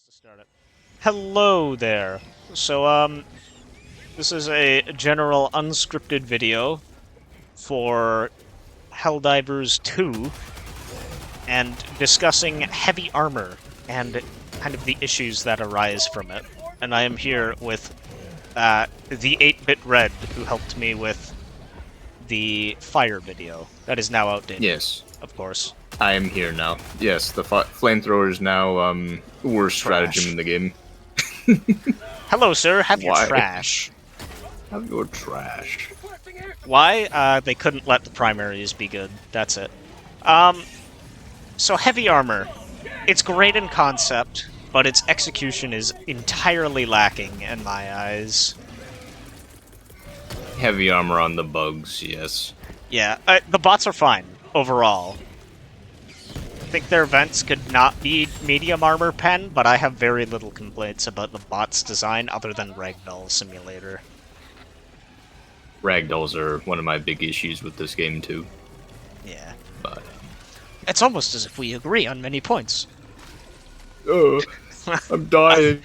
to start it. Hello there. This is a general unscripted video for Helldivers 2 and discussing heavy armor and kind of the issues that arise from it. And I am here with the 8-Bit Red, who helped me with the fire video. That is now outdated. Yes. Of course. I am here now. Yes, the flamethrower is now worst stratagem in the game. Hello, sir. Have your Why? trash. Have your trash. Why? They couldn't let the primaries be good. That's it. So heavy armor. It's great in concept, but its execution is entirely lacking in my eyes. Heavy armor on the bugs, yes. Yeah, the bots are fine, overall. I think their vents could not be medium armor pen, but I have very little complaints about the bot's design other than Ragdoll Simulator. Ragdolls are one of my big issues with this game, too. Yeah. But, it's almost as if we agree on many points. oh, I'm dying.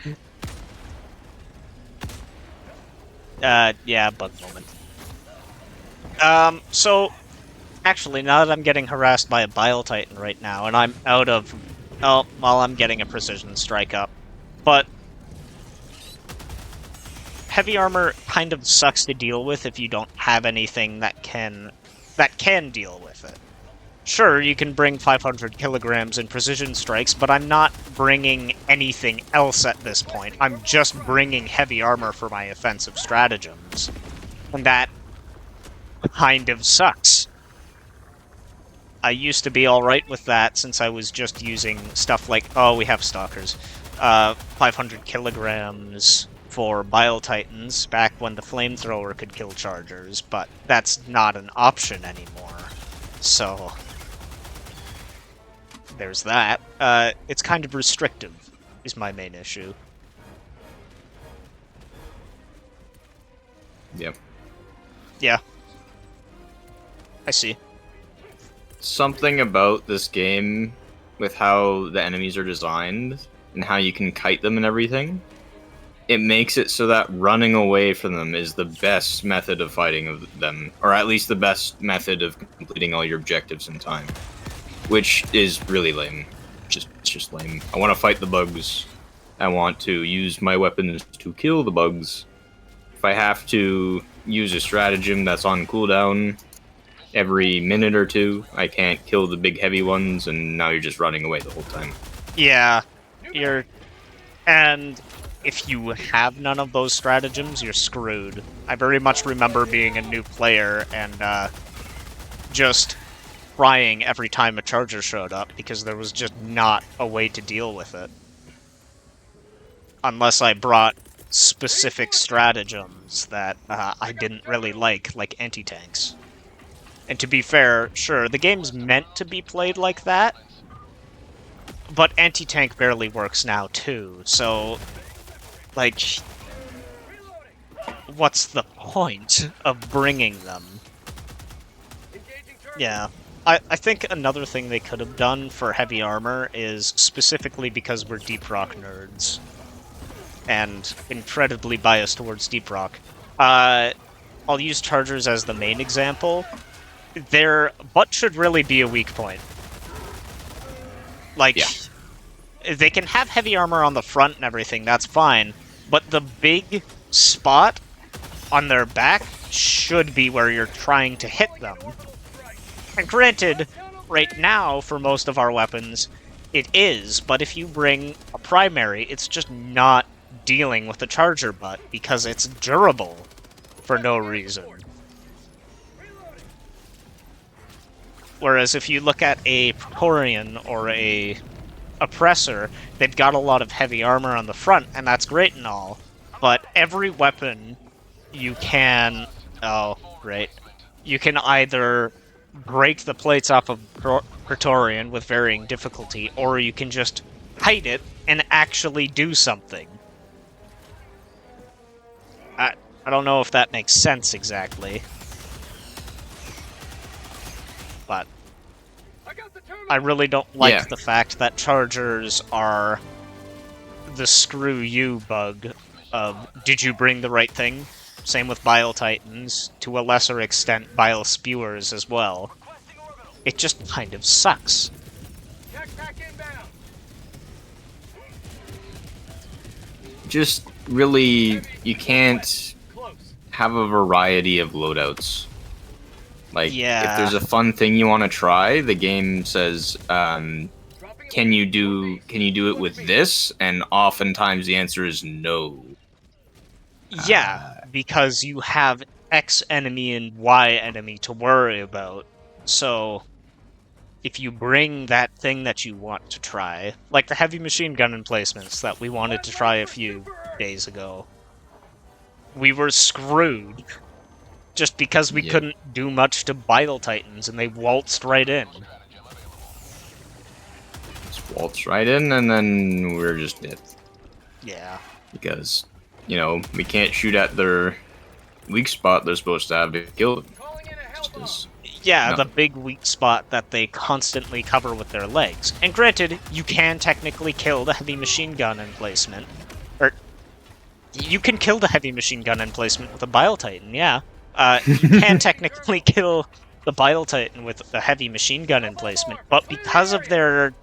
Yeah, bug moment. So, actually, now that I'm getting harassed by a Bile Titan right now, and I'm out of... Oh, well, I'm getting a Precision Strike up. But heavy armor kind of sucks to deal with if you don't have anything that can deal with it. Sure, you can bring 500 kilograms in Precision Strikes, but I'm not bringing anything else at this point. I'm just bringing heavy armor for my offensive stratagems. And that kind of sucks. I used to be alright with that since I was just using stuff like, oh, we have Stalkers, 500 kilograms for Bile Titans back when the Flamethrower could kill Chargers, but that's not an option anymore. So, there's that. It's kind of restrictive, is my main issue. Yep. Yeah. I see. Something about this game, with how the enemies are designed, and how you can kite them and everything, it makes it so that running away from them is the best method of fighting of them, or at least the best method of completing all your objectives in time. Which is really lame. It's just lame. I want to fight the bugs. I want to use my weapons to kill the bugs. If I have to use a stratagem that's on cooldown every minute or two, I can't kill the big heavy ones, and now you're just running away the whole time. Yeah, and if you have none of those stratagems, you're screwed. I very much remember being a new player and just crying every time a charger showed up because there was just not a way to deal with it. Unless I brought specific stratagems that I didn't really like anti-tanks. And to be fair, sure, the game's meant to be played like that, but anti-tank barely works now too, so, like, what's the point of bringing them? Yeah. I think another thing they could have done for heavy armor is, specifically because we're Deep Rock nerds, and incredibly biased towards Deep Rock, I'll use Chargers as the main example. Their butt should really be a weak point. Like, yeah. They can have heavy armor on the front and everything, that's fine, but the big spot on their back should be where you're trying to hit them. And granted, right now, for most of our weapons, it is, but if you bring a primary, it's just not dealing with the charger butt, because it's durable for no reason. Whereas if you look at a Praetorian or a Oppressor, they've got a lot of heavy armor on the front, and that's great and all, but every weapon you can... Oh, great. You can either break the plates off of Praetorian with varying difficulty, or you can just hide it and actually do something. I don't know if that makes sense exactly. But I really don't like the fact that Chargers are the screw you bug of did you bring the right thing? Same with Bile Titans, to a lesser extent Bile Spewers as well. It just kind of sucks. Just really, you can't have a variety of loadouts. Like, if there's a fun thing you want to try, the game says, can you do it with this? And oftentimes the answer is no. Yeah, because you have X enemy and Y enemy to worry about. So, if you bring that thing that you want to try, like the heavy machine gun emplacements that we wanted to try a few days ago, we were screwed just because we couldn't do much to Bile Titans and they waltzed right in. Just waltz right in and then we're just dead. Yeah. Because, you know, we can't shoot at their weak spot they're supposed to have to kill them. Yeah, the big weak spot that they constantly cover with their legs. And granted, you can technically kill the heavy machine gun emplacement. Or, you can kill the heavy machine gun emplacement with a Bile Titan, yeah. You can technically kill the Bile Titan with a heavy machine gun emplacement, but because of their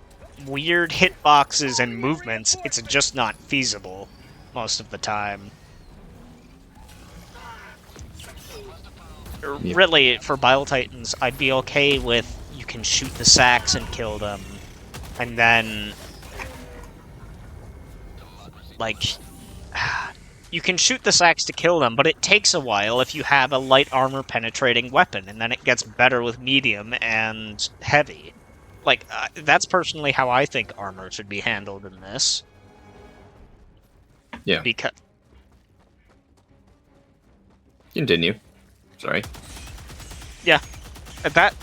weird hitboxes and movements, it's just not feasible most of the time. Really, for Bile Titans, I'd be okay with you can shoot the sacks and kill them, and then, like, you can shoot the sacks to kill them, but it takes a while if you have a light armor penetrating weapon, and then it gets better with medium and heavy. Like, that's personally how I think armor should be handled in this. Yeah. Because... Continue. Sorry. Yeah. That...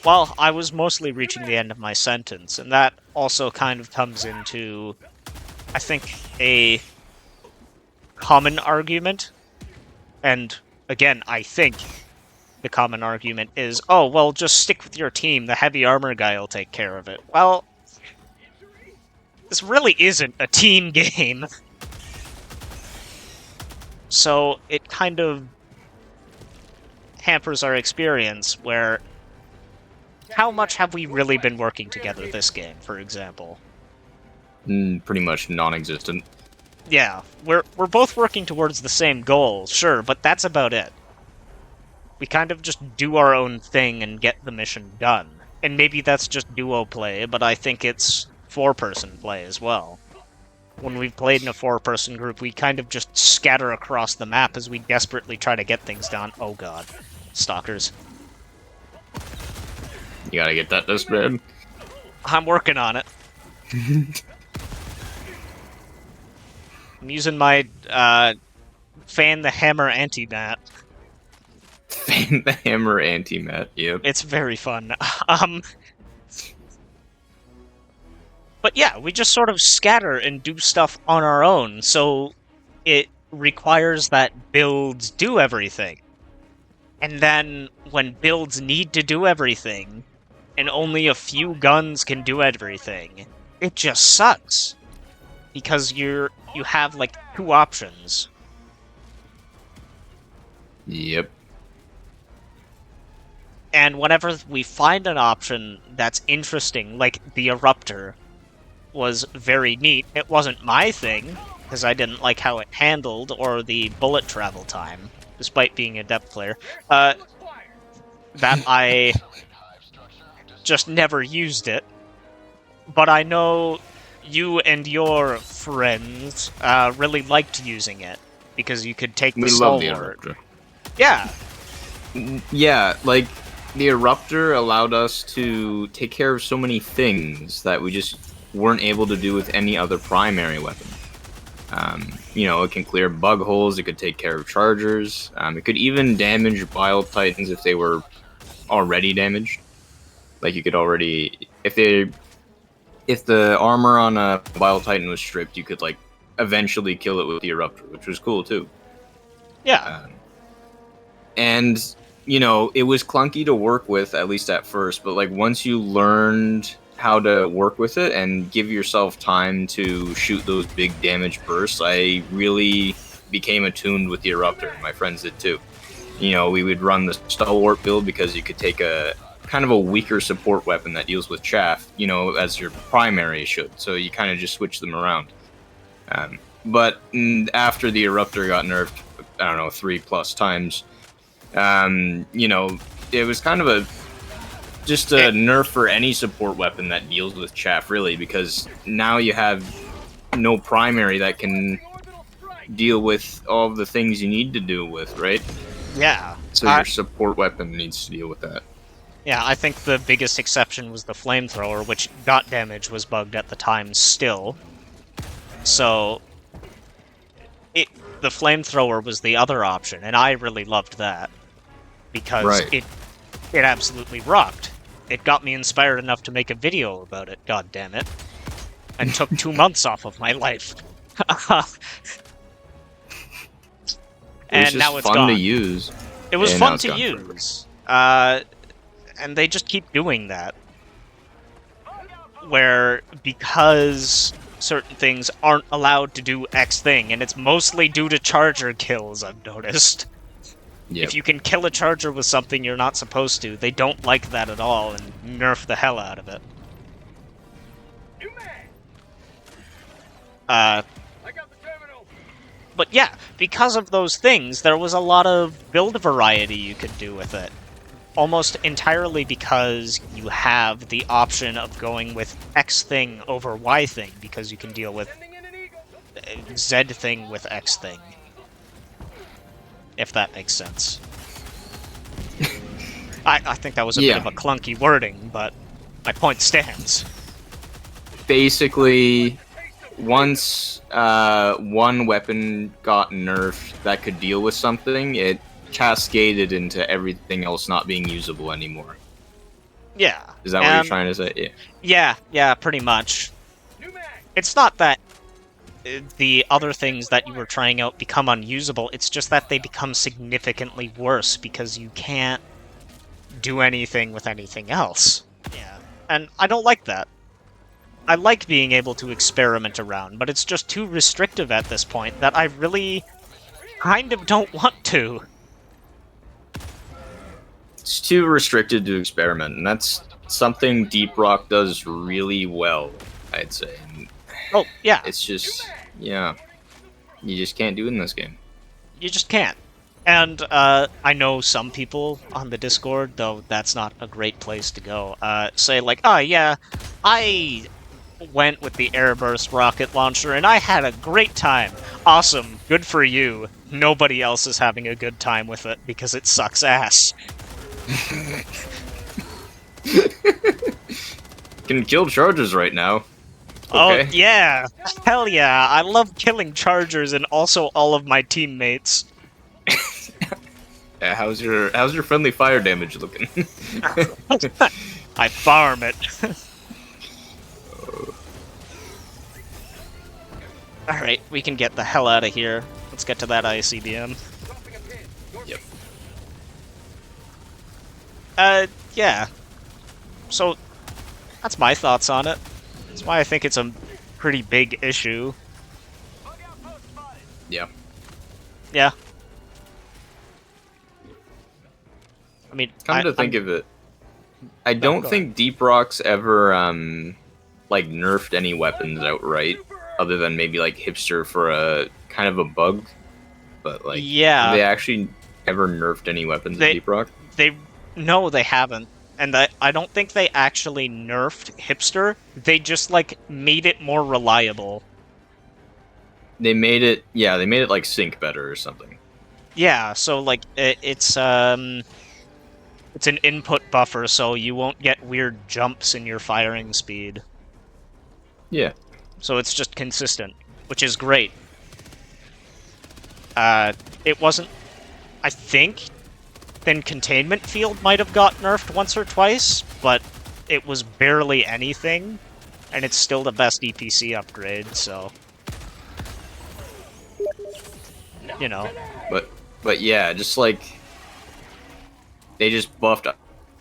Well, I was mostly reaching the end of my sentence, and that also kind of comes into, I think, a common argument. And, again, I think the common argument is, oh, well, just stick with your team, the heavy armor guy will take care of it. Well, this really isn't a team game. So, it kind of hampers our experience, where how much have we really been working together this game, for example? Pretty much non-existent. Yeah, we're both working towards the same goal, sure, but that's about it. We kind of just do our own thing and get the mission done. And maybe that's just duo play, but I think it's four-person play as well. When we've played in a four-person group, we kind of just scatter across the map as we desperately try to get things done. Oh god. Stalkers. You gotta get that this bad. I'm working on it. I'm using my, Fan the Hammer anti-mat. Fan the Hammer anti-mat, yep. It's very fun. But yeah, we just sort of scatter and do stuff on our own, so it requires that builds do everything. And then, when builds need to do everything, and only a few guns can do everything, it just sucks. Because you have, like, two options. Yep. And whenever we find an option that's interesting, like the Eruptor was very neat. It wasn't my thing, because I didn't like how it handled, or the bullet travel time, despite being a depth player, that I just never used it. But I know you and your friends really liked using it, because you could take the stalwart. Yeah. Yeah, like, the Eruptor allowed us to take care of so many things that we just weren't able to do with any other primary weapon. You know, it can clear bug holes, it could take care of chargers, it could even damage Bile Titans if they were already damaged. Like, you could already... If the armor on a Bile Titan was stripped, you could, like, eventually kill it with the Eruptor, which was cool, too. Yeah. And, you know, it was clunky to work with, at least at first, but, like, once you learned how to work with it and give yourself time to shoot those big damage bursts, I really became attuned with the Eruptor. My friends did too. You know, we would run the Stalwart build because you could take a kind of a weaker support weapon that deals with chaff, you know, as your primary should. So you kind of just switch them around. But after the Eruptor got nerfed, I don't know, 3+ times, you know, it was kind of just a nerf for any support weapon that deals with chaff, really, because now you have no primary that can deal with all of the things you need to deal with, right? Yeah. So your support weapon needs to deal with that. Yeah, I think the biggest exception was the flamethrower, which dot damage was bugged at the time still. So the flamethrower was the other option, and I really loved that because it absolutely rocked. It got me inspired enough to make a video about it, god damn it, and took 2 months off of my life. And now it's fun gone. to use. It was fun to use. And they just keep doing that. Where, because certain things aren't allowed to do X thing, and it's mostly due to charger kills, I've noticed. Yep. If you can kill a charger with something you're not supposed to, they don't like that at all and nerf the hell out of it. But yeah, because of those things, there was a lot of build variety you could do with it. Almost entirely because you have the option of going with X thing over Y thing, because you can deal with Z thing with X thing. If that makes sense. I think that was a bit of a clunky wording, but my point stands. Basically, once one weapon got nerfed that could deal with something, it cascaded into everything else not being usable anymore. Yeah. Is that what you're trying to say? Yeah, pretty much. It's not that the other things that you were trying out become unusable, it's just that they become significantly worse because you can't do anything with anything else. Yeah. And I don't like that. I like being able to experiment around, but it's just too restrictive at this point that I really kind of don't want to. It's too restricted to experiment, and that's something Deep Rock does really well, I'd say. Oh, yeah. It's just, yeah, you just can't do it in this game. You just can't. And I know some people on the Discord, though that's not a great place to go, say like, oh yeah, I went with the Airburst rocket launcher and I had a great time. Awesome, good for you. Nobody else is having a good time with it because it sucks ass. Can kill chargers right now. Okay. Oh, yeah. Hell yeah. I love killing chargers and also all of my teammates. Yeah, how's your friendly fire damage looking? I farm it. Alright, we can get the hell out of here. Let's get to that ICBM. Yep. Yeah. So, that's my thoughts on it. That's why I think it's a pretty big issue. Yeah. Yeah. I mean, come to think of it, I don't think Deep Rock's ever like nerfed any weapons outright, other than maybe like Hipster for a kind of a bug. But like, yeah, have they actually ever nerfed any weapons in Deep Rock? No, they haven't. And I don't think they actually nerfed Hipster. They just, like, made it more reliable. They made it, yeah, they made it, like, sync better or something. Yeah, so, like, it's an input buffer, so you won't get weird jumps in your firing speed. Yeah. So it's just consistent, which is great. It wasn't... I think... Then Containment Field might have got nerfed once or twice, but it was barely anything, and it's still the best EPC upgrade, so... You know. But yeah, just like... They just buffed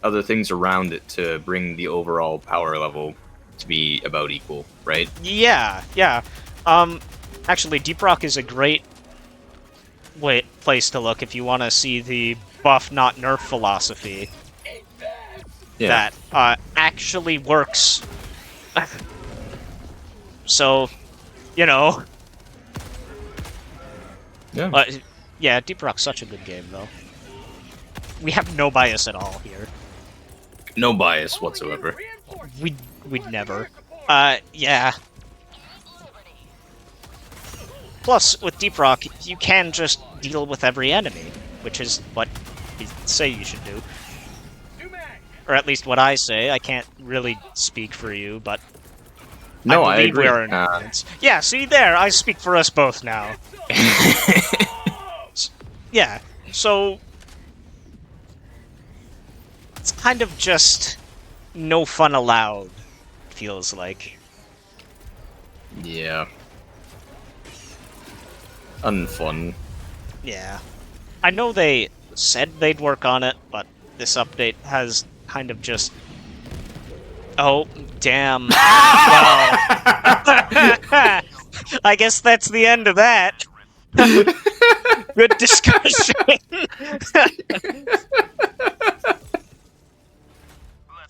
other things around it to bring the overall power level to be about equal, right? Yeah, yeah. Actually, Deep Rock is a great place to look if you want to see the buff, not nerf philosophy Yeah. that actually works. So, you know, Yeah. yeah, Deep Rock's such a good game, though. We have no bias at all here. No bias whatsoever. We'd never. Yeah. Plus, with Deep Rock, you can just deal with every enemy, which is what you say you should do. Or at least what I say. I can't really speak for you, but No, I I believe agree. we're in agreement. Yeah, see there, I speak for us both now. Yeah, so it's kind of just no fun allowed, feels like. Yeah. Unfun. Yeah. I know they said they'd work on it, but this update has kind of just... Oh, damn. Well... I guess that's the end of that. Good discussion.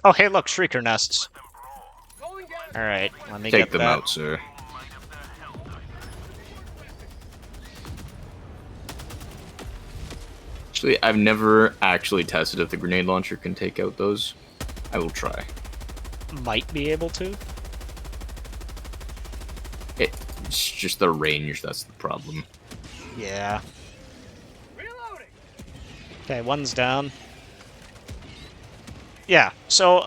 Oh, hey, look, Shrieker nests. Alright, let me Take get them that. out, sir. Actually, I've never actually tested if the grenade launcher can take out those. I will try. Might be able to. It's just the range that's the problem. Yeah. Okay, one's down. Yeah, so,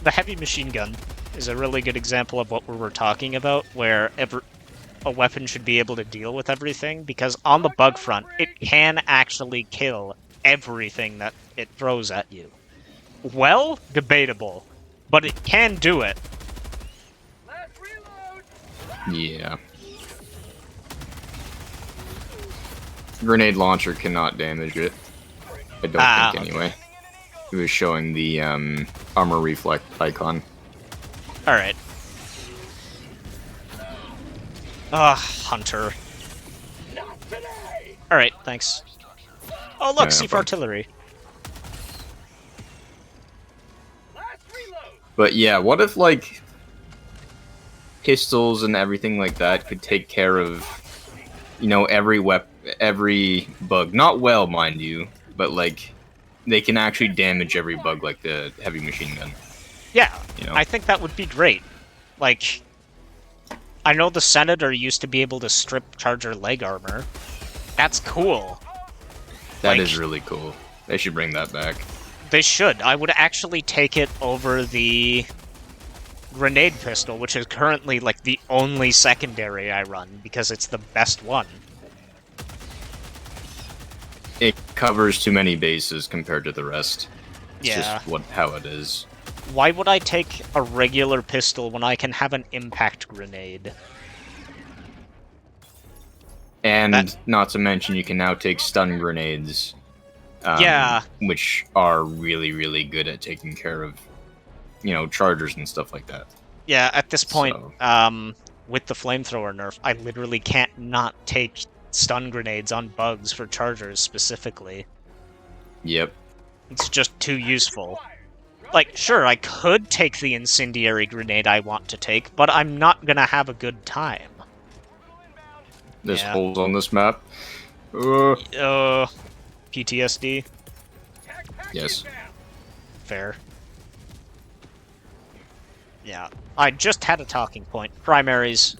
the heavy machine gun is a really good example of what we were talking about, where a weapon should be able to deal with everything, because on the bug front, it can actually kill everything that it throws at you. Well, debatable, but it can do it. Yeah. Grenade launcher cannot damage it. I don't think, anyway. It was showing the armor reflect icon. Alright. Hunter. Alright, thanks. Oh, look, Yeah, Sieve no artillery. But yeah, what if, like, pistols and everything like that could take care of, you know, every bug? Not well, mind you, but, like, they can actually damage every bug like the heavy machine gun. Yeah, You know? I think that would be great. Like, I know the Senator used to be able to strip Charger leg armor. That's cool. That like, is really cool. They should bring that back. They should. I would actually take it over the grenade pistol, which is currently, like, the only secondary I run, because it's the best one. It covers too many bases compared to the rest. It's Yeah. just how it is. Why would I take a regular pistol when I can have an impact grenade? And not to mention, you can now take stun grenades. Yeah. Which are really, really good at taking care of, you know, chargers and stuff like that. Yeah, at this point, So. with the flamethrower nerf, I literally can't not take stun grenades on bugs for chargers specifically. Yep. It's just too useful. Like, sure, I could take the incendiary grenade I want to take, but I'm not gonna have a good time. There's Yeah. holes on this map. PTSD? Yes. Fair. Yeah. I just had a talking point. Primaries.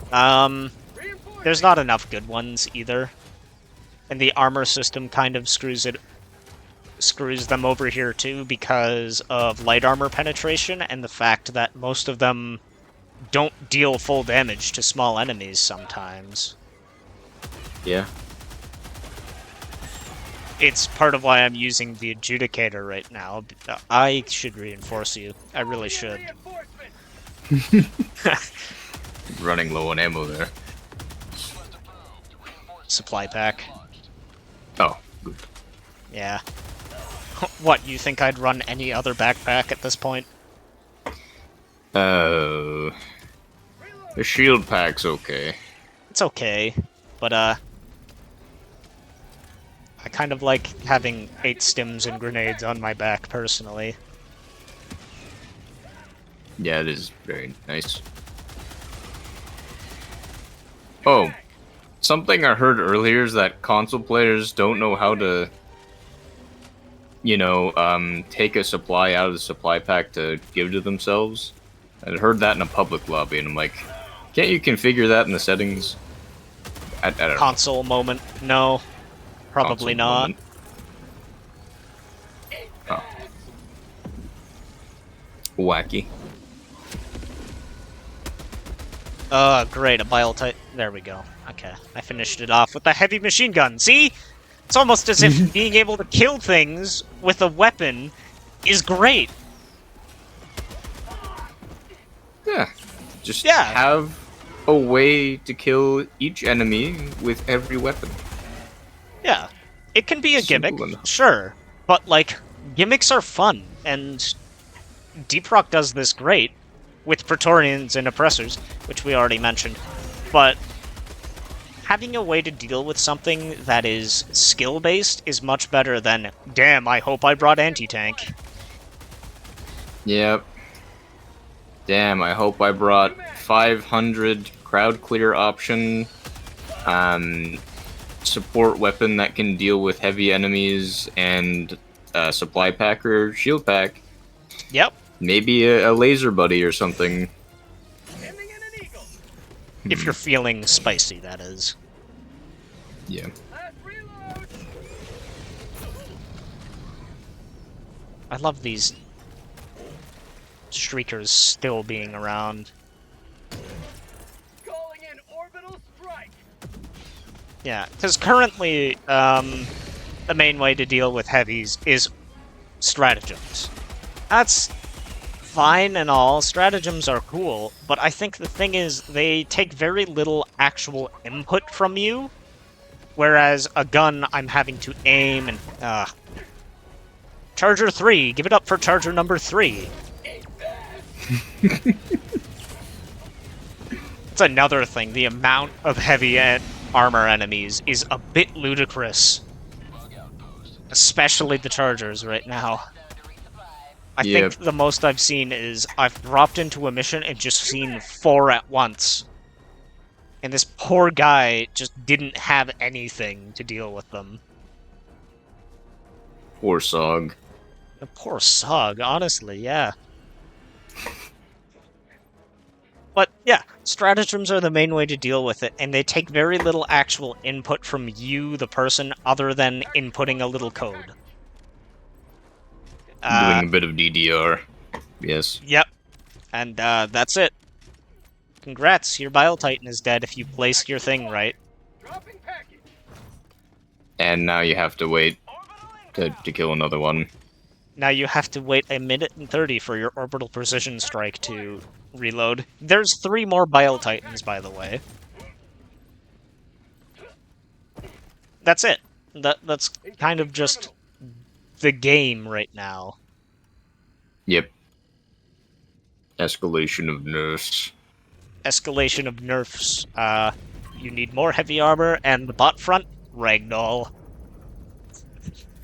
There's not enough good ones either. And the armor system kind of screws them over here too because of light armor penetration and the fact that most of them don't deal full damage to small enemies sometimes. Yeah. It's part of why I'm using the Adjudicator right now. I should reinforce you. I really should. Running low on ammo there. Supply pack. Oh, good. Yeah. What, you think I'd run any other backpack at this point? The shield pack's okay. It's okay, but I kind of like having 8 stims and grenades on my back, personally. Yeah, it is very nice. Oh, something I heard earlier is that console players don't know how to, take a supply out of the supply pack to give to themselves. I heard that in a public lobby, and I'm like, can't you configure that in the settings? I don't know. Console moment? No. Probably Console not. moment. Oh. Wacky. Great, a bile type. There we go. Okay, I finished it off with the heavy machine gun. See? It's almost as if being able to kill things with a weapon is great. Yeah. Just Yeah. have a way to kill each enemy with every weapon. Yeah. It can be a Simple gimmick, enough. sure. But, like, gimmicks are fun, and Deep Rock does this great with Praetorians and Oppressors, which we already mentioned. But having a way to deal with something that is skill-based is much better than, damn, I hope I brought anti-tank. Yep. Damn, I hope I brought 500 crowd clear option, support weapon that can deal with heavy enemies, and supply pack or shield pack. Yep. Maybe a laser buddy or something. If you're feeling spicy, that is. Yeah. I love these streakers still being around. Calling in orbital strike. Yeah, because currently, the main way to deal with heavies is stratagems. That's fine and all, stratagems are cool, but I think the thing is, they take very little actual input from you, whereas a gun, I'm having to aim and, Charger 3, give it up for Charger number 3. It's another thing, the amount of heavy armor enemies is a bit ludicrous. Especially the Chargers right now. I think the most I've seen is I've dropped into a mission and just seen 4 at once. And this poor guy just didn't have anything to deal with them. Poor Sog. The poor Sog, honestly, yeah. But, yeah, stratagems are the main way to deal with it, and they take very little actual input from you, the person, other than inputting a little code. Doing a bit of DDR. Yes. Yep. And, that's it. Congrats, your Bile Titan is dead if you place your thing right. Dropping package. And now you have to wait to kill another one. Now you have to wait 1 minute and 30 for your orbital precision strike to reload. There's 3 more Bile Titans, by the way. That's it. That's kind of just the game right now. Yep. Escalation of nerfs. Escalation of nerfs. You need more heavy armor, and the bot front, ragdoll.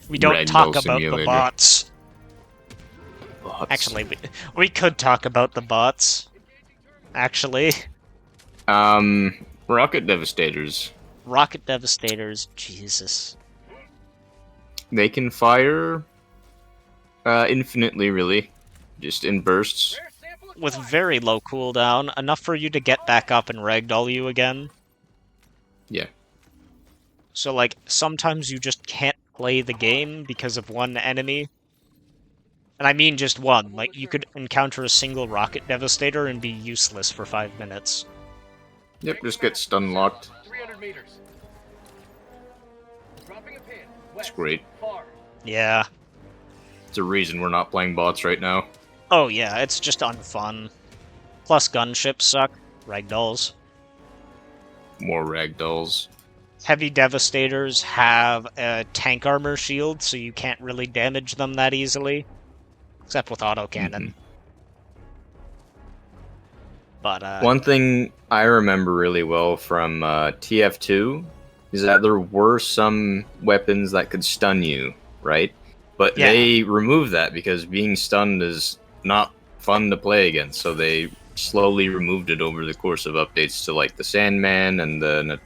We don't Ragdoll talk about simulator. the bots. Bots. Actually, we could talk about the bots. Actually. Rocket Devastators. Rocket Devastators, Jesus. They can fire infinitely, really. Just in bursts. Rare sample With acquired. very low cooldown, enough for you to get back up and ragdoll you again. Yeah. So, like, sometimes you just can't play the game because of one enemy. And I mean just one. Like, you could encounter a single Rocket Devastator and be useless for 5 minutes. Yep, just get stun locked. 300 meters. Dropping a pin. It's West. great. Far. Yeah. It's a reason we're not playing bots right now. Oh yeah, it's just unfun. Plus gunships suck. Ragdolls. More ragdolls. Heavy Devastators have a tank armor shield, so you can't really damage them that easily. Except with autocannon. But, One thing I remember really well from TF2 is that there were some weapons that could stun you, right? But Yeah. they removed that because being stunned is not fun to play against, so they slowly removed it over the course of updates to like the Sandman and the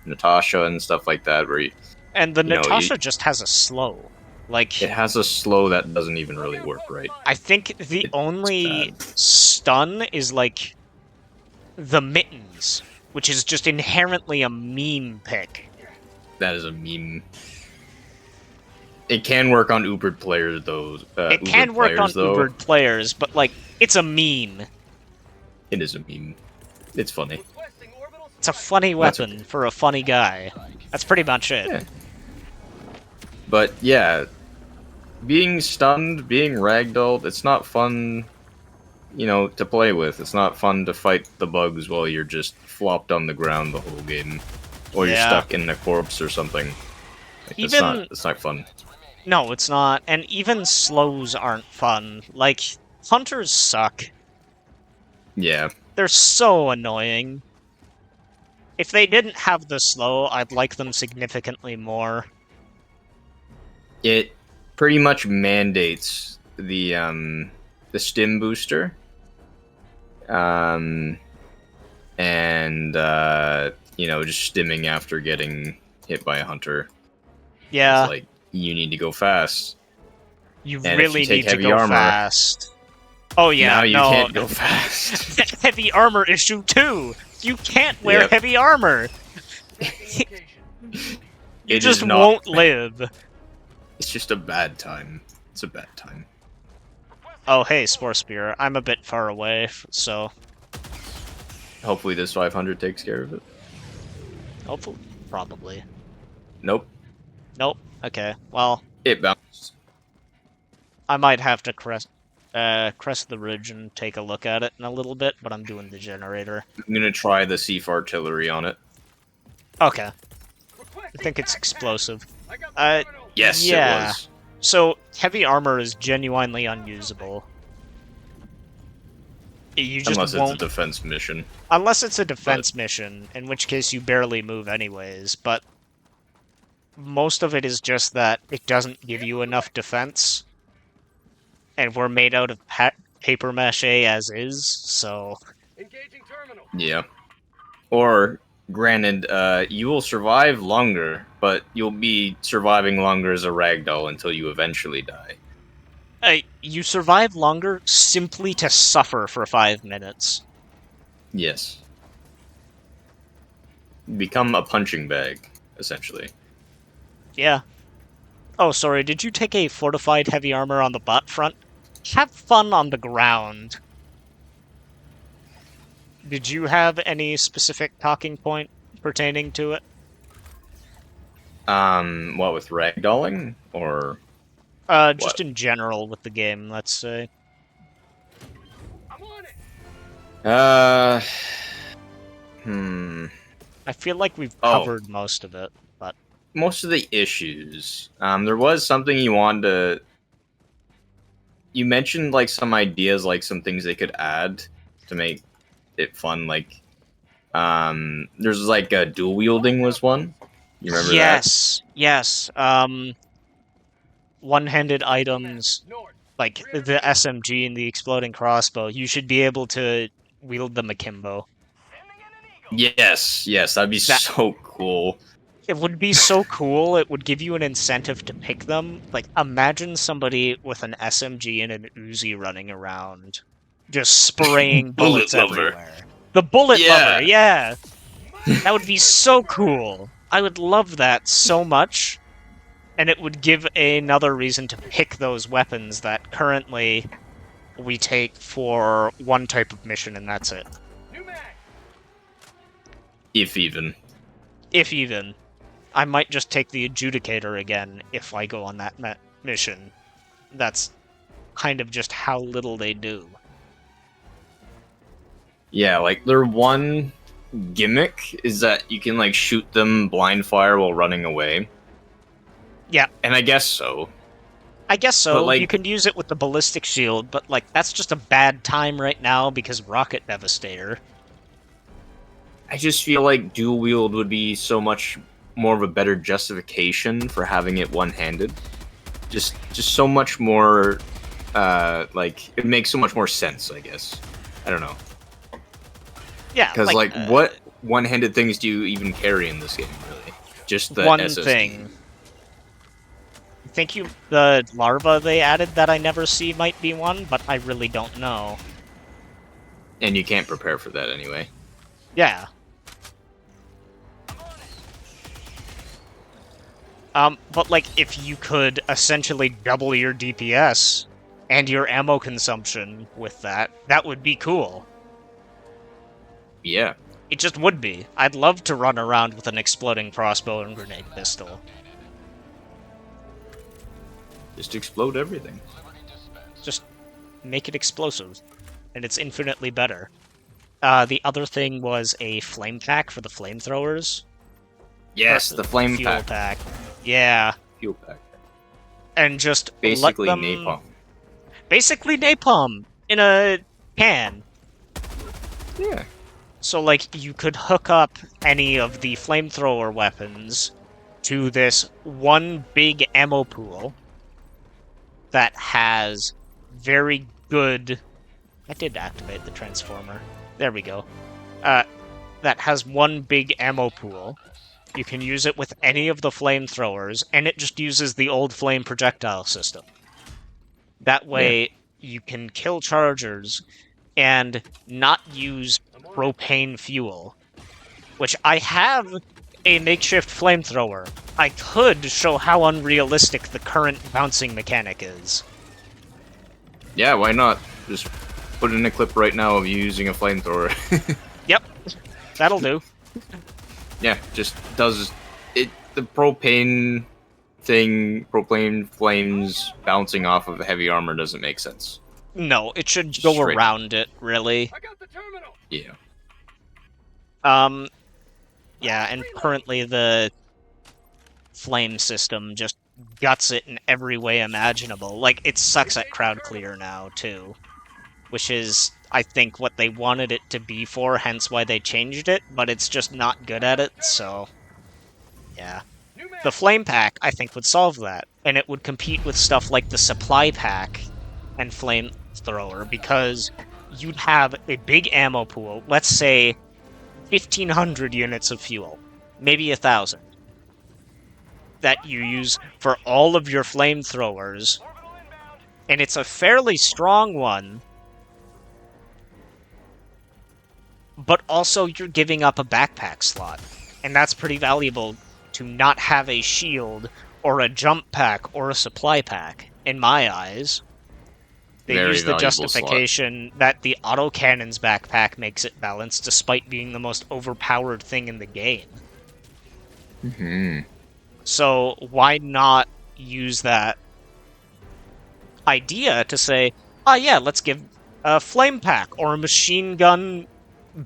Natasha and stuff like that, where and the you know, Natasha just has a slow. Like, it has a slow that doesn't even really work right. I think the only bad. stun is, like, the mittens, which is just inherently a meme pick. That is a meme. It can work on Ubered players, though. It can work on Ubered players, but, like, it's a meme. It is a meme. It's funny. Requesting orbital It's a funny That's weapon for a funny guy. That's pretty much it. Yeah. But yeah, being stunned, being ragdolled, it's not fun, you know, to play with. It's not fun to fight the bugs while you're just flopped on the ground the whole game, or you're Yeah. stuck in a corpse or something. Like, it's not fun. No, it's not. And even slows aren't fun. Like, hunters suck. Yeah, They're so annoying. If they didn't have the slow, I'd like them significantly more. it pretty much mandates the stim booster, and you know, just stimming after getting hit by a hunter. Yeah, It's like, you need to go fast. you and if really you take need to heavy go armor, fast. Oh yeah, now you no. can't go fast. Heavy armor issue 2! You can't wear Yep. heavy armor! location. You It just is not- won't live. It's just a bad time. It's a bad time. Oh hey, Spore Spear, I'm a bit far away, so Hopefully this 500 takes care of it. hopefully, probably. Nope. Nope. Okay, well, It bounced. I might have to crest the ridge and take a look at it in a little bit, but I'm doing the generator. I'm gonna try the Sief artillery on it. Okay, Requesting I think it's back explosive. I got the Uh, terminal. Yes, Yeah. it was. So, heavy armor is genuinely unusable. You just Unless it's a won't... defense mission. Unless it's a defense mission, in which case you barely move anyways, but most of it is just that it doesn't give you enough defense, and we're made out of paper mache as is, so... Engaging terminal. Yeah. Or, granted, you will survive longer, but you'll be surviving longer as a ragdoll until you eventually die. You survive longer simply to suffer for 5 minutes. Yes. Become a punching bag, essentially. Yeah. Oh, sorry, did you take a fortified heavy armor on the butt front? Have fun on the ground. Did you have any specific talking point pertaining to it? What, with ragdolling? Or... Just What? in general with the game, let's say. I'm on it. I feel like we've Oh. covered most of it, but... Most of the issues. There was something you wanted to... You mentioned, like, some ideas, like, some things they could add to make it fun, like... there's, like, a dual wielding was one. You remember that? Yes, one-handed items, North. like the SMG and the exploding crossbow, you should be able to wield them akimbo. Sending in an eagle. Yes, that'd be That- so cool. It would be so cool, it would give you an incentive to pick them. Like, imagine somebody with an SMG and an Uzi running around, just spraying Bullet bullets lover. everywhere. The bullet Yeah. lover, yeah! That would be so cool. I would love that so much. And it would give another reason to pick those weapons that currently we take for one type of mission, and that's it. New mag. If even. If even. I might just take the Adjudicator again if I go on that mission. That's kind of just how little they do. Yeah, like, their one gimmick is that you can like shoot them blind fire while running away. Yeah. And I guess so. I guess so. But, like- you can use it with the ballistic shield, but like that's just a bad time right now because Rocket Devastator. I just feel like dual wield would be so much more of a better justification for having it one-handed. Just so much more, like it makes so much more sense. I guess. I don't know. Yeah, Because like what one-handed things do you even carry in this game? Really, just the one SSD. thing. I think the larva they added that I never see might be one, but I really don't know. And you can't prepare for that anyway. Yeah. But like, if you could essentially double your DPS and your ammo consumption with that, that would be cool. Yeah. It just would be. I'd love to run around with an exploding crossbow and grenade pistol. Just explode everything. Just make it explosive, and it's infinitely better. The other thing was a flame pack for the flamethrowers. Yes, the flame fuel pack. Yeah, Fuel pack. and just Basically let them... napalm. Basically napalm in a can. Yeah. So, like, you could hook up any of the flamethrower weapons to this one big ammo pool that has very good... I did activate the transformer. There we go. That has one big ammo pool. You can use it with any of the flamethrowers, and it just uses the old flame projectile system. That way, you can kill chargers and not use propane fuel. Which I have a makeshift flamethrower. I could show how unrealistic the current bouncing mechanic is. Yeah, why not? Just put in a clip right now of you using a flamethrower. Yep, that'll do. Yeah, just does it. The propane thing, propane flames bouncing off of heavy armor doesn't make sense. No, it should go Straight. around it, really. I got the terminal. Yeah. Yeah, and currently the flame system just guts it in every way imaginable. Like, it sucks at crowd clear now, too. Which is, I think, what they wanted it to be for, hence why they changed it, but it's just not good at it, so... Yeah. The flame pack, I think, would solve that, and it would compete with stuff like the supply pack and flamethrower, because you'd have a big ammo pool, let's say 1,500 units of fuel, maybe 1,000, that you use for all of your flamethrowers, and it's a fairly strong one, but also you're giving up a backpack slot, and that's pretty valuable to not have a shield or a jump pack or a supply pack, in my eyes. They Very use the valuable justification that the autocannon's backpack makes it balanced despite being the most overpowered thing in the game. Mm-hmm. So why not use that idea to say, oh yeah, let's give a flame pack or a machine gun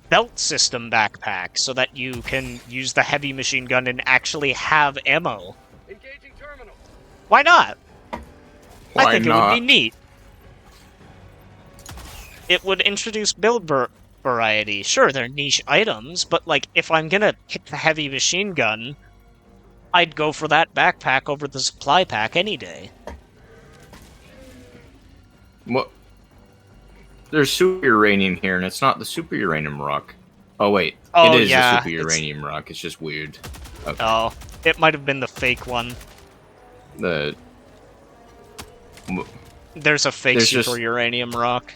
belt system backpack so that you can use the heavy machine gun and actually have ammo. Engaging terminal. Why not? I think not? it would be neat. It would introduce build variety. Sure, they're niche items, but like, if I'm gonna pick the heavy machine gun, I'd go for that backpack over the supply pack any day. What? There's super uranium here, and it's not the super uranium rock. Oh wait, Oh, it is yeah, the super uranium rock. It's just weird. Okay. Oh, it might have been the fake one. The There's a fake There's super just- uranium rock.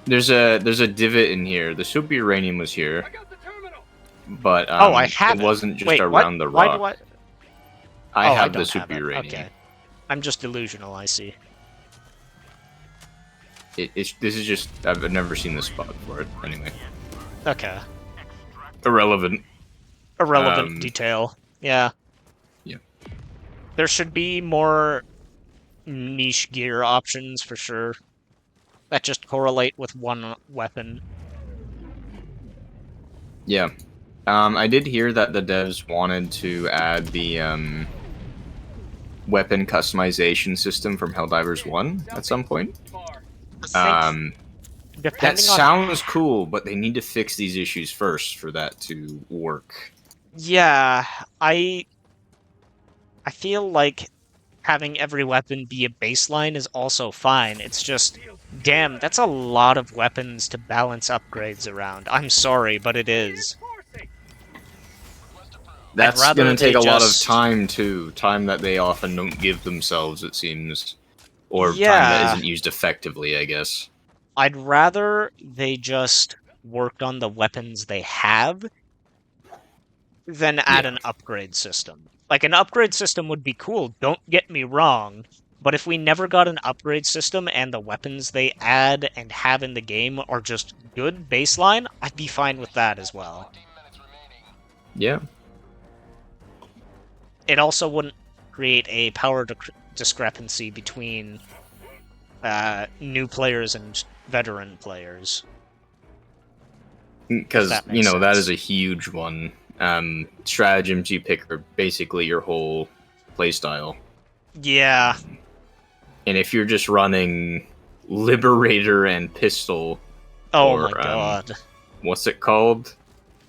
there's a divot in here. The super uranium was here, I got the terminal. but Oh, I have it wasn't just Wait, around what? the Why rock. do I Oh, have don't the super it. uranium. Okay. I'm just delusional, I see. This is just I've never seen this spot for it. Anyway, Okay. irrelevant. Irrelevant detail. Yeah. Yeah. There should be more niche gear options for sure. That just correlate with one weapon. Yeah. I did hear that the devs wanted to add the weapon customization system from Helldivers 1 at some point. I think, That depending on... sounds cool, but they need to fix these issues first for that to work. Yeah, I feel like having every weapon be a baseline is also fine. It's just, damn, that's a lot of weapons to balance upgrades around. I'm sorry, but it is. That's rather gonna take they a lot of just- time too. Time that they often don't give themselves, it seems. Or time that Yeah. isn't used effectively, I guess. I'd rather they just worked on the weapons they have than add Yeah. an upgrade system. Like, an upgrade system would be cool, don't get me wrong, but if we never got an upgrade system and the weapons they add and have in the game are just good baseline, I'd be fine with that as well. Yeah. It also wouldn't create a power discrepancy between new players and veteran players. Because, That makes that sense. is a huge one. Stratagems you pick are basically your whole playstyle. Yeah. And if you're just running Liberator and Pistol, Oh or, my god. what's it called?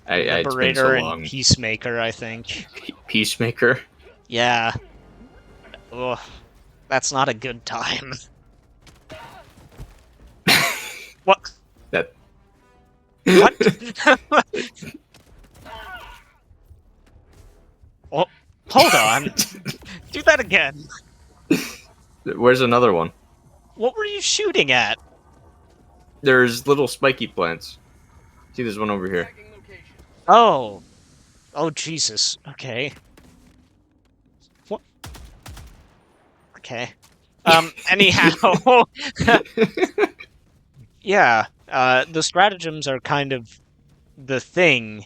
It's been so Liberator and long. Peacemaker, I think. Peacemaker? Yeah. Ugh. That's not a good time. What? That. What? Oh, hold on. Do that again. Where's another one? What were you shooting at? There's little spiky plants. See, there's one over here. Oh. Oh, Jesus. Okay. What? Okay. Anyhow. Yeah, the stratagems are kind of the thing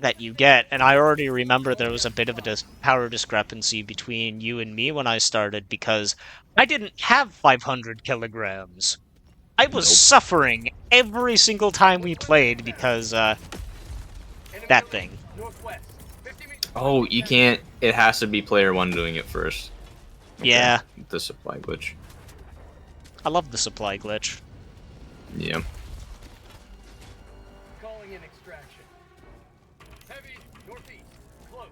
that you get, and I already remember there was a bit of a power discrepancy between you and me when I started, because I didn't have 500 kilograms. I was Nope. suffering every single time we played because, that thing. Oh, you can't. It has to be player one doing it first. Okay. Yeah, The supply glitch. I love the supply glitch. Yeah. Calling in extraction. Heavy, northeast, close.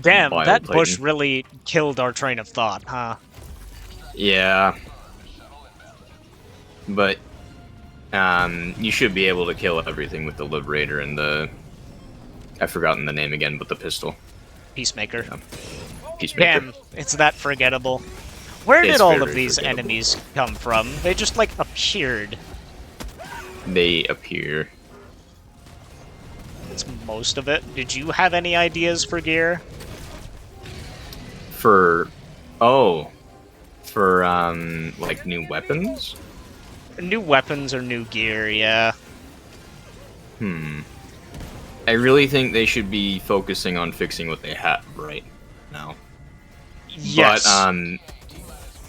Damn, that Biotitan. push really killed our train of thought, huh? Yeah. But, you should be able to kill everything with the Liberator and the... I've forgotten the name again, but the pistol. Peacemaker. Yeah. Peacemaker. Damn, it's that forgettable. Where did It's all very of these forgettable. enemies come from? They just, like, appeared. They appear. That's most of it. Did you have any ideas for gear? For... Oh. For, like, new weapons? New weapons or new gear, yeah. I really think they should be focusing on fixing what they have right now. Yes. But,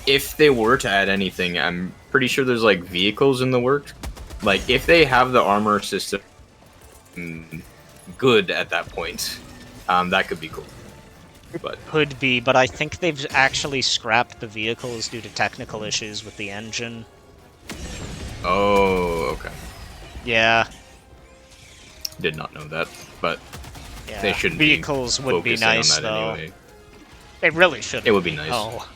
if they were to add anything, I'm pretty sure there's, like, vehicles in the works. Like, if they have the armor system good at that point, that could be cool. But Could be, but I think they've actually scrapped the vehicles due to technical issues with the engine. oh, okay, Yeah. did not know that. But Yeah. they shouldn't Vehicles be would be focusing nice, on that though. anyway. They really should. It would be nice. Oh.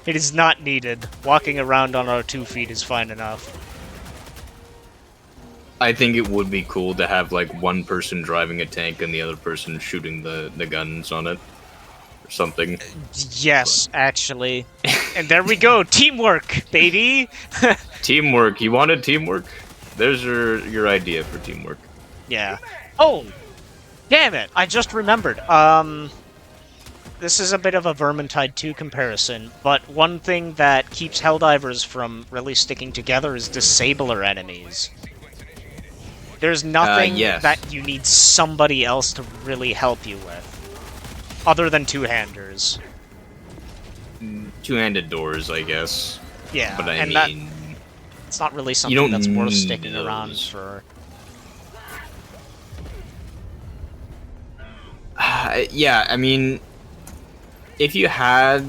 It is not needed. Walking around on our 2 feet is fine enough. I think it would be cool to have like one person driving a tank and the other person shooting the guns on it, or something. Yes, actually. And there we go, teamwork, baby! Teamwork. You wanted teamwork? There's your idea for teamwork. Yeah. Oh! Damn it! I just remembered. This is a bit of a Vermintide 2 comparison, but one thing that keeps Helldivers from really sticking together is disabler enemies. There's nothing yes. that you need somebody else to really help you with, other than two-handers. Two-handed doors, I guess. Yeah, But I and mean, It's not really You something don't that's worth need sticking around those. for. Yeah, I mean, if you had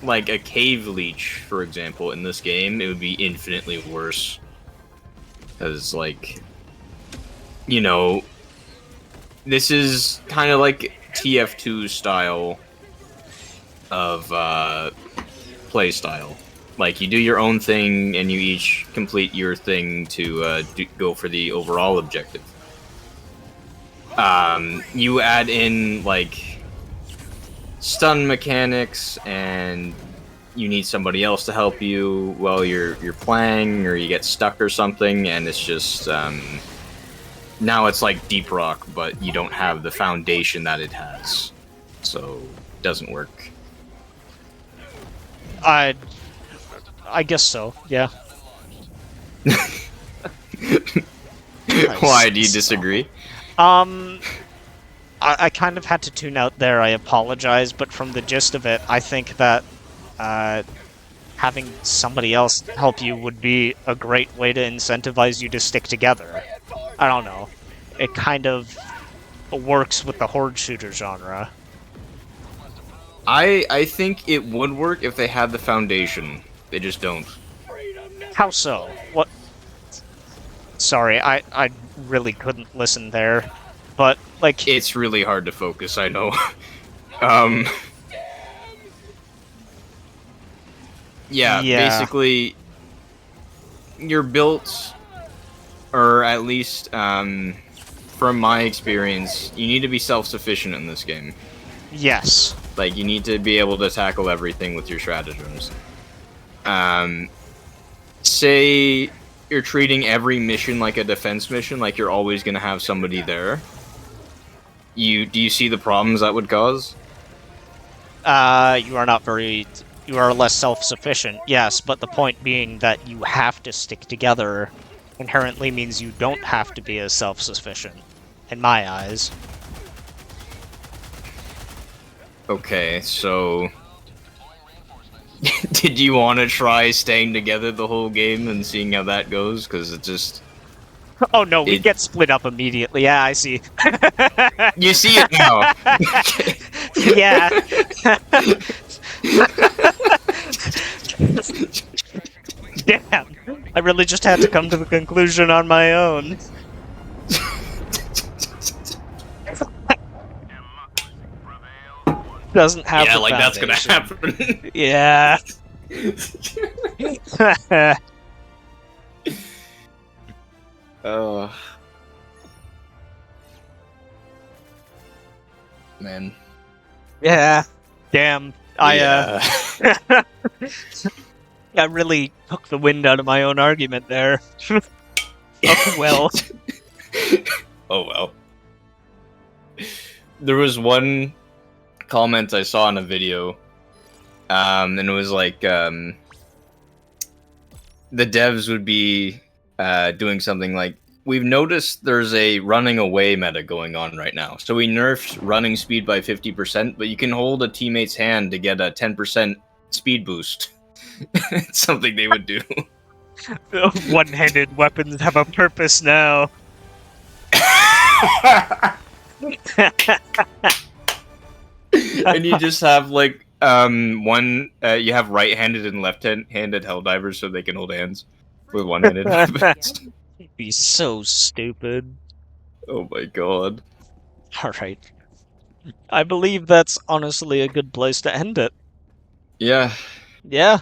like a cave leech, for example, in this game, it would be infinitely worse. Because, like, you know, this is kind of like TF2 style of play style. Like, you do your own thing, and you each complete your thing to go for the overall objective. You add in, like, stun mechanics, and you need somebody else to help you while you're playing, or you get stuck or something, and it's just, now it's like Deep Rock, but you don't have the foundation that it has. So, it doesn't work. I guess so. Yeah. Why do you disagree? I kind of had to tune out there. I apologize, but from the gist of it, I think that having somebody else help you would be a great way to incentivize you to stick together. I don't know. It kind of works with the horde shooter genre. I think it would work if they had the foundation. They just don't. How so? What? Sorry, I really couldn't listen there. But, like... It's really hard to focus, I know. Yeah, Yeah. basically, you're built, or at least, from my experience, you need to be self-sufficient in this game. Yes. Like, you need to be able to tackle everything with your stratagems. Say you're treating every mission like a defense mission, like you're always going to have somebody there. Do you see the problems that would cause? You are less self-sufficient, yes, but the point being that you have to stick together inherently means you don't have to be as self-sufficient, in my eyes. Okay, so... Did you want to try staying together the whole game and seeing how that goes? Because it just... Oh no, we get split up immediately. Yeah, I see. You see it now! Yeah. Damn. I really just had to come to the conclusion on my own. Doesn't have Yeah, the like that's gonna foundation. happen. Yeah. Oh. Man. Yeah. Damn. Yeah. I really took the wind out of my own argument there. Oh well. Oh well. There was one comment I saw in a video, and it was like, the devs would be doing something like, we've noticed there's a running away meta going on right now. So we nerfed running speed by 50%, but you can hold a teammate's hand to get a 10% speed boost. It's something they would do. One-handed weapons have a purpose now. And you just have like you have right-handed and left-handed Helldivers so they can hold hands with one-handed weapons. It'd be so stupid. Oh my god. Alright. I believe that's honestly a good place to end it. Yeah. Yeah.